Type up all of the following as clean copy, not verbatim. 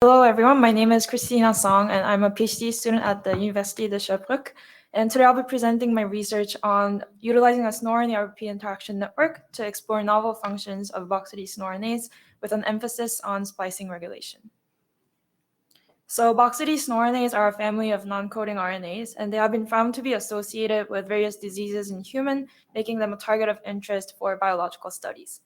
Hello, everyone. My name is Kristina Song, and I'm a PhD student at the University de Sherbrooke. And today I'll be presenting my research on utilizing a snoRNA-RBP interaction network to explore novel functions of boxity snoRNAs with an emphasis on splicing regulation. So boxity snoRNAs are a family of non-coding RNAs, and they have been found to be associated with various diseases in humans, making them a target of interest for biological studies.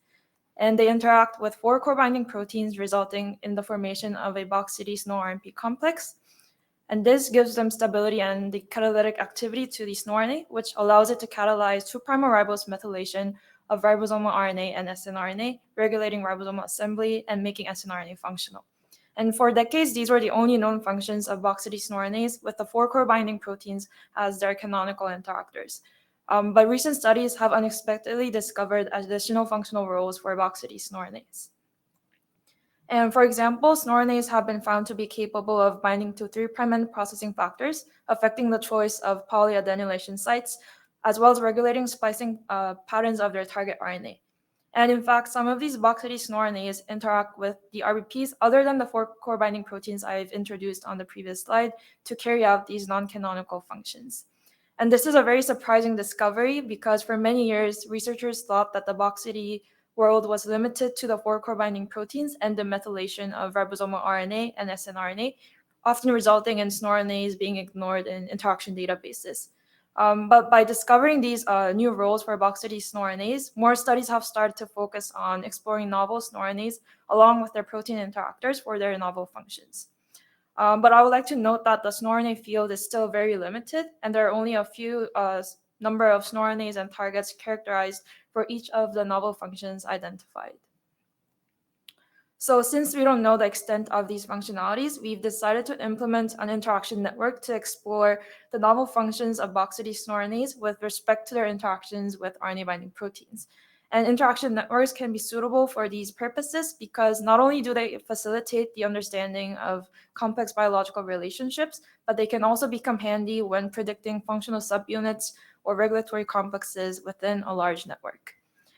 And they interact with 4 core binding proteins, resulting in the formation of a boxity snoRNP complex. And this gives them stability and the catalytic activity to the snoRNA, which allows it to catalyze 2' ribose methylation of ribosomal RNA and sNRNA, regulating ribosomal assembly and making sNRNA functional. And for decades, these were the only known functions of boxity snoRNAs, with the 4 core binding proteins as their canonical interactors. But recent studies have unexpectedly discovered additional functional roles for boxity snoRNAs. And for example, snoRNAs have been found to be capable of binding to 3' end processing factors, affecting the choice of polyadenylation sites, as well as regulating splicing patterns of their target RNA. And in fact, some of these boxity snoRNAs interact with the RBPs other than the 4 core binding proteins I've introduced on the previous slide to carry out these non-canonical functions. And this is a very surprising discovery because for many years, researchers thought that the boxity world was limited to the 4 core binding proteins and the methylation of ribosomal RNA and sNRNA, often resulting in snoRNAs being ignored in interaction databases. But by discovering these new roles for boxity snoRNAs, more studies have started to focus on exploring novel snoRNAs along with their protein interactors for their novel functions. But I would like to note that the snoRNA field is still very limited, and there are only a few number of snoRNAs and targets characterized for each of the novel functions identified. So since we don't know the extent of these functionalities, we've decided to implement an interaction network to explore the novel functions of boxity snoRNAs with respect to their interactions with RNA-binding proteins. And interaction networks can be suitable for these purposes because not only do they facilitate the understanding of complex biological relationships, but they can also become handy when predicting functional subunits or regulatory complexes within a large network.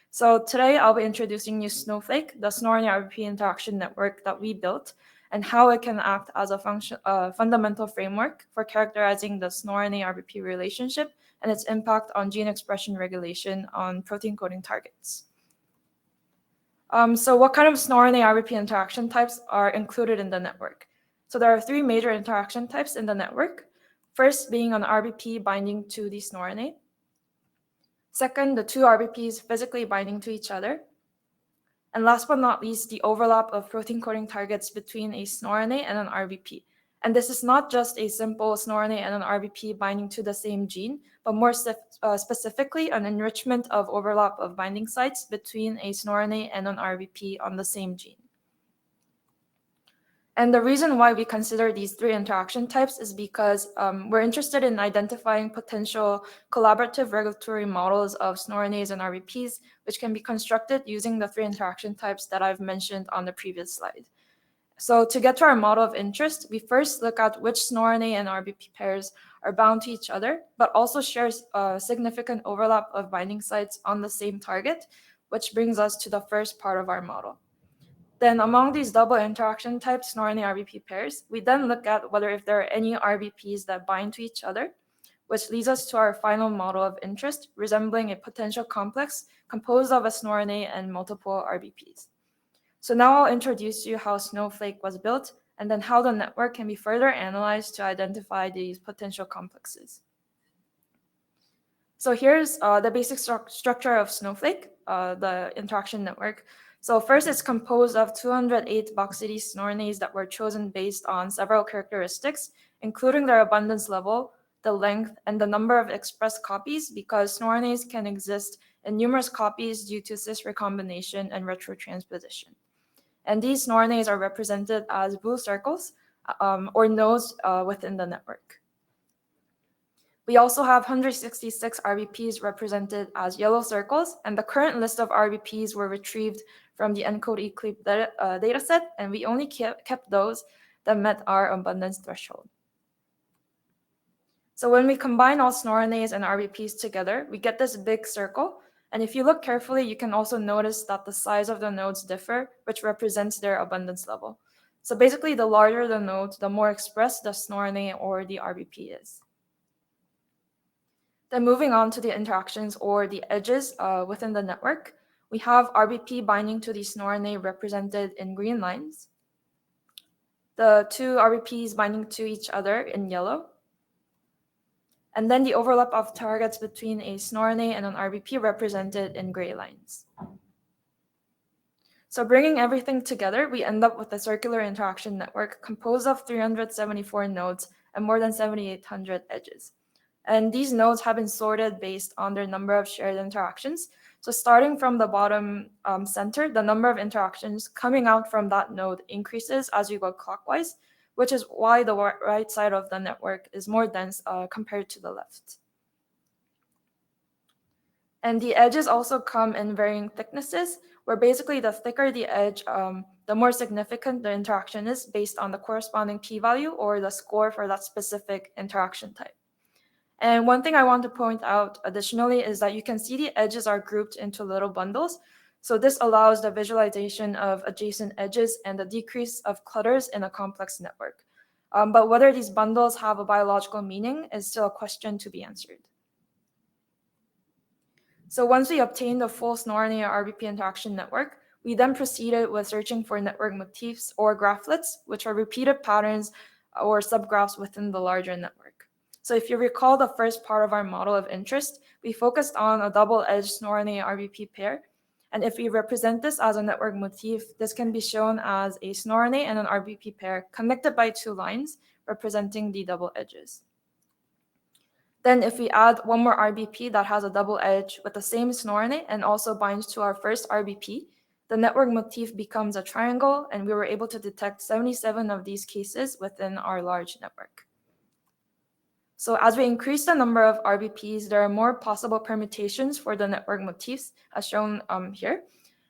So today I'll be introducing you snoFlake, the snoRNA-RBP interaction network that we built, and how it can act as a fundamental framework for characterizing the snoRNA-RBP relationship and its impact on gene expression regulation on protein coding targets. So what kind of snoRNA-RBP interaction types are included in the network? So there are 3 major interaction types in the network. First being an RBP binding to the snoRNA. Second, the 2 RBPs physically binding to each other. And last but not least, the overlap of protein coding targets between a snoRNA and an RBP. And this is not just a simple snoRNA and an RBP binding to the same gene, but more specifically an enrichment of overlap of binding sites between a snoRNA and an RBP on the same gene. And the reason why we consider these 3 interaction types is because we're interested in identifying potential collaborative regulatory models of snoRNAs and RBPs, which can be constructed using the 3 interaction types that I've mentioned on the previous slide. So to get to our model of interest, we first look at which snoRNA and RBP pairs are bound to each other, but also share significant overlap of binding sites on the same target, which brings us to the first part of our model. Then among these double interaction types, snoRNA-RBP pairs, we then look at whether if there are any RBPs that bind to each other, which leads us to our final model of interest, resembling a potential complex composed of a snoRNA and multiple RBPs. So now I'll introduce you how snoFlake was built, and then how the network can be further analyzed to identify these potential complexes. So here's the basic structure of snoFlake, the interaction network. So first, it's composed of 208 boxity snoRNAs that were chosen based on several characteristics, including their abundance level, the length, and the number of expressed copies, because snoRNAs can exist in numerous copies due to cis recombination and retrotransposition. And these snoRNAs are represented as blue circles or nodes within the network. We also have 166 RBPs represented as yellow circles, and the current list of RBPs were retrieved from the ENCODE-ECLIP dataset, and we only kept those that met our abundance threshold. So when we combine all snoRNAs and RBPs together, we get this big circle, and if you look carefully, you can also notice that the size of the nodes differ, which represents their abundance level. So basically, the larger the node, the more expressed the snoRNA or the RBP is. Then moving on to the interactions or the edges within the network, we have RBP binding to the snoRNA represented in green lines, the two RBPs binding to each other in yellow, and then the overlap of targets between a snoRNA and an RBP represented in gray lines. So bringing everything together, we end up with a circular interaction network composed of 374 nodes and more than 7,800 edges. And these nodes have been sorted based on their number of shared interactions. So starting from the bottom center, the number of interactions coming out from that node increases as you go clockwise, which is why the right side of the network is more dense compared to the left. And the edges also come in varying thicknesses, where basically the thicker the edge, the more significant the interaction is based on the corresponding p-value or the score for that specific interaction type. And one thing I want to point out additionally is that you can see the edges are grouped into little bundles. So this allows the visualization of adjacent edges and the decrease of clutters in a complex network. But whether these bundles have a biological meaning is still a question to be answered. So once we obtained the full snoRNA-RBP interaction network, we then proceeded with searching for network motifs or graphlets, which are repeated patterns or subgraphs within the larger network. So if you recall the first part of our model of interest, we focused on a double-edged snoRNA-RBP pair. And if we represent this as a network motif, this can be shown as a snoRNA and an RBP pair connected by two lines representing the double edges. Then if we add one more RBP that has a double edge with the same snoRNA and also binds to our first RBP, the network motif becomes a triangle, and we were able to detect 77 of these cases within our large network. So as we increase the number of RBPs, there are more possible permutations for the network motifs, as shown here.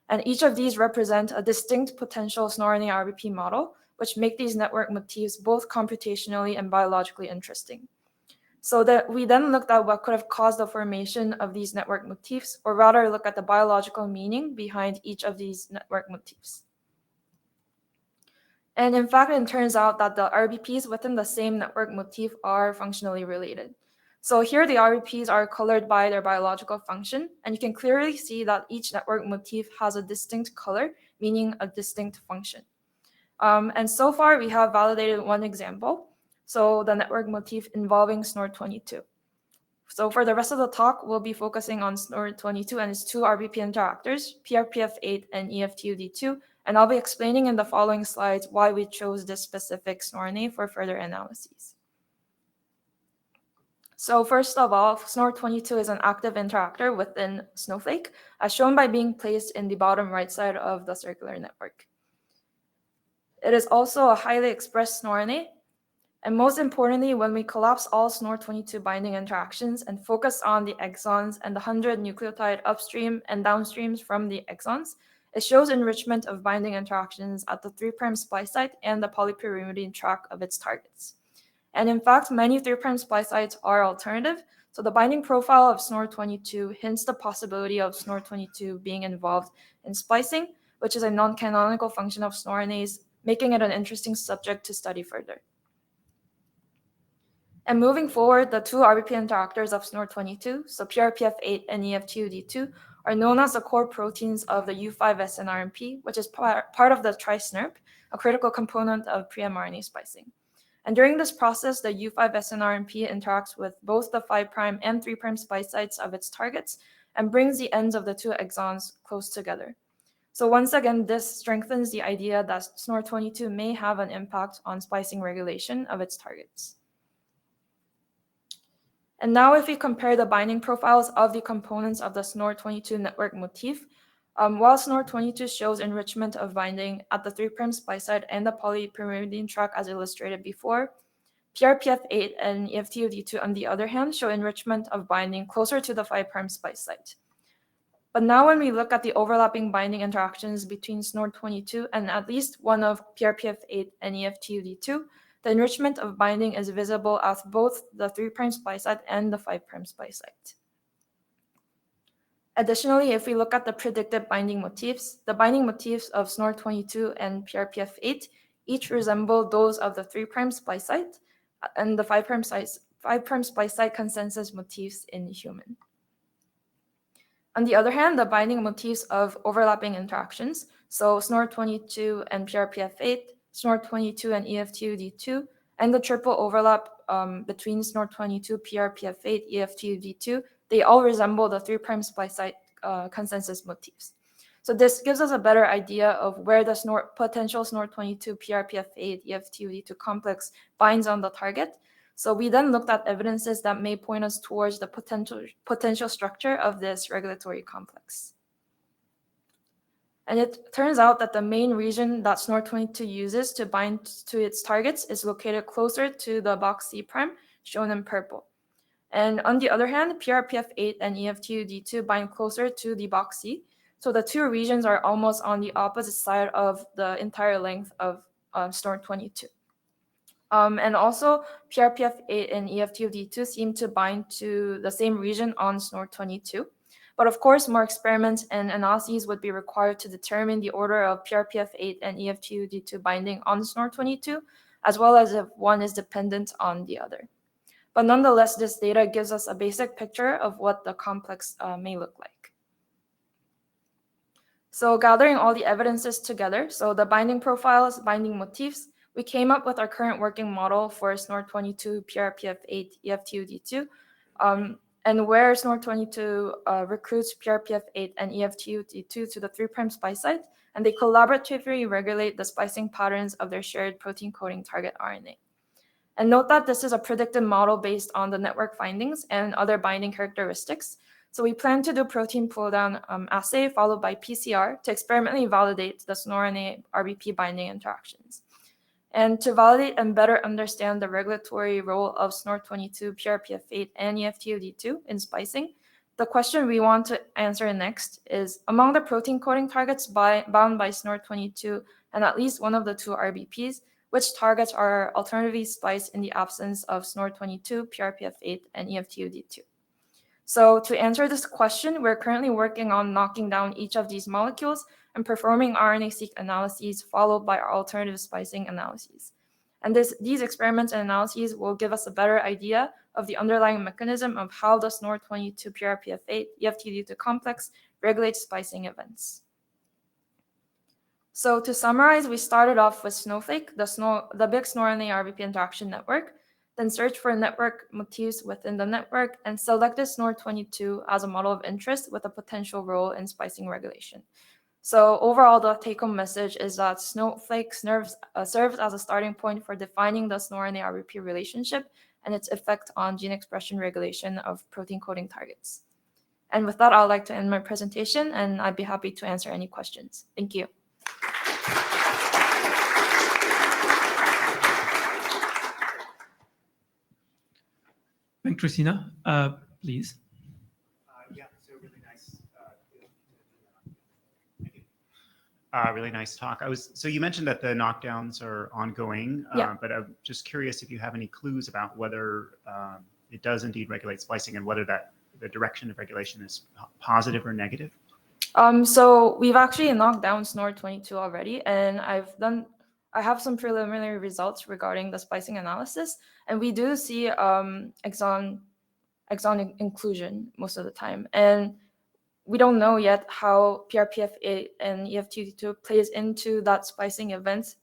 And each of these represent a distinct potential snoRNA-RBP model, which make these network motifs both computationally and biologically interesting. So that we then looked at what could have caused the formation of these network motifs, or rather look at the biological meaning behind each of these network motifs. And in fact, it turns out that the RBPs within the same network motif are functionally related. So here the RBPs are colored by their biological function, and you can clearly see that each network motif has a distinct color, meaning a distinct function. And so far, we have validated one example, so the network motif involving snoR22. So for the rest of the talk, we'll be focusing on snoR22 and its two RBP interactors, PRPF8 and EFTUD2, and I'll be explaining in the following slides why we chose this specific snoRNA for further analyses. So first of all, snoR22 is an active interactor within snoFlake, as shown by being placed in the bottom right side of the circular network. It is also a highly expressed snoRNA, and most importantly, when we collapse all snoR22 binding interactions and focus on the exons and the 100 nucleotide upstream and downstreams from the exons, it shows enrichment of binding interactions at the 3' splice site and the polypyrimidine track of its targets. And in fact, many 3' splice sites are alternative, so the binding profile of snoR22 hints the possibility of snoR22 being involved in splicing, which is a non-canonical function of snoRNAs, making it an interesting subject to study further. And moving forward, the two RBP interactors of snoR22, so PRPF8 and EFTUD2, are known as the core proteins of the U5-snoRNP, which is part of the tri-SNRP, a critical component of pre-mRNA splicing. And during this process, the U5-snoRNP interacts with both the 5' and 3' splice sites of its targets and brings the ends of the two exons close together. So once again, this strengthens the idea that snoR22 may have an impact on splicing regulation of its targets. And now if we compare the binding profiles of the components of the snoR22 network motif, while snoR22 shows enrichment of binding at the 3' splice site and the polypyrimidine track as illustrated before, PRPF8 and EFTUD2 on the other hand show enrichment of binding closer to the 5' splice site. But now when we look at the overlapping binding interactions between snoR22 and at least one of PRPF8 and EFTUD2, the enrichment of binding is visible at both the 3' splice site and the 5' splice site. Additionally, if we look at the predicted binding motifs, the binding motifs of snoR22 and PRPF8 each resemble those of the 3' splice site and the 5' splice site consensus motifs in human. On the other hand, the binding motifs of overlapping interactions, so snoR22 and PRPF8, snoR22 and EF2D2, and the triple overlap between snoR22, PRPF8, EF2D2, they all resemble the 3' splice site consensus motifs. So this gives us a better idea of where the potential snoR22, PRPF8, EF2D2 complex binds on the target. So we then looked at evidences that may point us towards the potential structure of this regulatory complex. And it turns out that the main region that snoR22 uses to bind to its targets is located closer to the box C', shown in purple. And on the other hand, PRPF8 and EF2D2 bind closer to the box C. So the two regions are almost on the opposite side of the entire length of snoR22. And also, PRPF8 and EF2D2 seem to bind to the same region on snoR22. But of course, more experiments and analyses would be required to determine the order of PRPF8 and EF2D2 binding on snoR22, as well as if one is dependent on the other. But nonetheless, this data gives us a basic picture of what the complex may look like. So gathering all the evidences together, so the binding profiles, binding motifs, we came up with our current working model for snoR22, PRPF8, EF2D2, and where snoR22 recruits PRPF8 and EF2D2 to the 3' splice site, and they collaboratively regulate the splicing patterns of their shared protein coding target RNA. And note that this is a predictive model based on the network findings and other binding characteristics. So we plan to do protein pull-down assay followed by PCR to experimentally validate the snoRNA-RBP binding interactions. And to validate and better understand the regulatory role of snoR22, PRPF8, and EF2D2 in splicing, the question we want to answer next is, among the protein coding targets bound by snoR22 and at least one of the two RBPs, which targets are alternatively spliced in the absence of snoR22, PRPF8, and EF2D2? So to answer this question, we're currently working on knocking down each of these molecules and performing RNA-seq analyses followed by our alternative splicing analyses. And these experiments and analyses will give us a better idea of the underlying mechanism of how the snoR22, PRPF8, EF2D2 complex regulates splicing events. So to summarize, we started off with snoFlake, the big snoRNA-RBP interaction network, then searched for network motifs within the network, and selected snoR22 as a model of interest with a potential role in splicing regulation. So overall, the take-home message is that snoFlake serves as a starting point for defining the snoRNA-RBP relationship and its effect on gene expression regulation of protein coding targets. And with that, I'd like to end my presentation, and I'd be happy to answer any questions. Thank you. Thanks, Kristina. Please. Yeah, so really nice. Thank you. Really nice talk. So you mentioned that the knockdowns are ongoing, Yeah. But I'm just curious if you have any clues about whether it does indeed regulate splicing and whether the direction of regulation is positive or negative. So we've actually knocked down snoR22 already, and I have some preliminary results regarding the splicing analysis, and we do see exon inclusion most of the time. And we don't know yet how PRPF8 and EF2D2 plays into that splicing event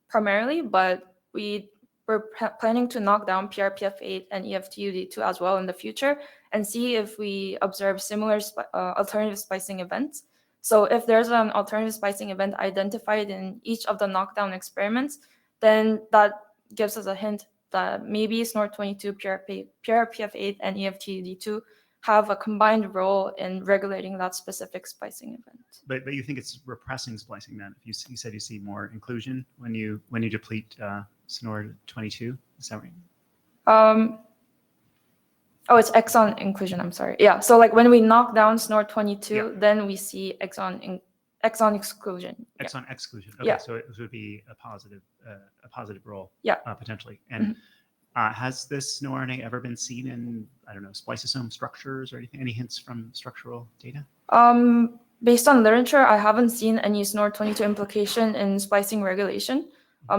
primarily, but we're planning to knock down PRPF8 and EF2D2 as well in the future and see if we observe similar alternative splicing events. So if there's an alternative splicing event identified in each of the knockdown experiments, then that gives us a hint that maybe snoR22, PRPF8, and EF2D2 have a combined role in regulating that specific splicing event. But you think it's repressing splicing then? If you said you see more inclusion when you deplete snoR22, is that right? Oh, it's exon inclusion. I'm sorry. Yeah. So like when we knock down snoR22, then we see exon exclusion. Exon exclusion. Okay. So it would be a positive role. Yeah. Potentially. And has this snoRNA ever been seen in, I don't know, spliceosome structures or anything? Any hints from structural data? Based on literature, I haven't seen any snoR22 implication in splicing regulation.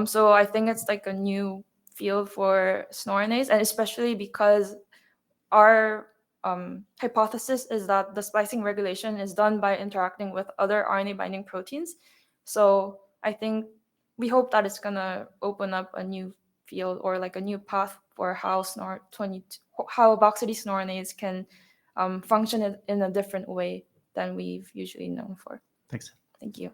So I think it's like a new field for snoRNAs, and especially because our hypothesis is that the splicing regulation is done by interacting with other RNA binding proteins. So I think we hope that it's gonna open up a new field or like a new path for how how boxity snoRNAs can function in a different way than we've usually known for. Thanks. Thank you.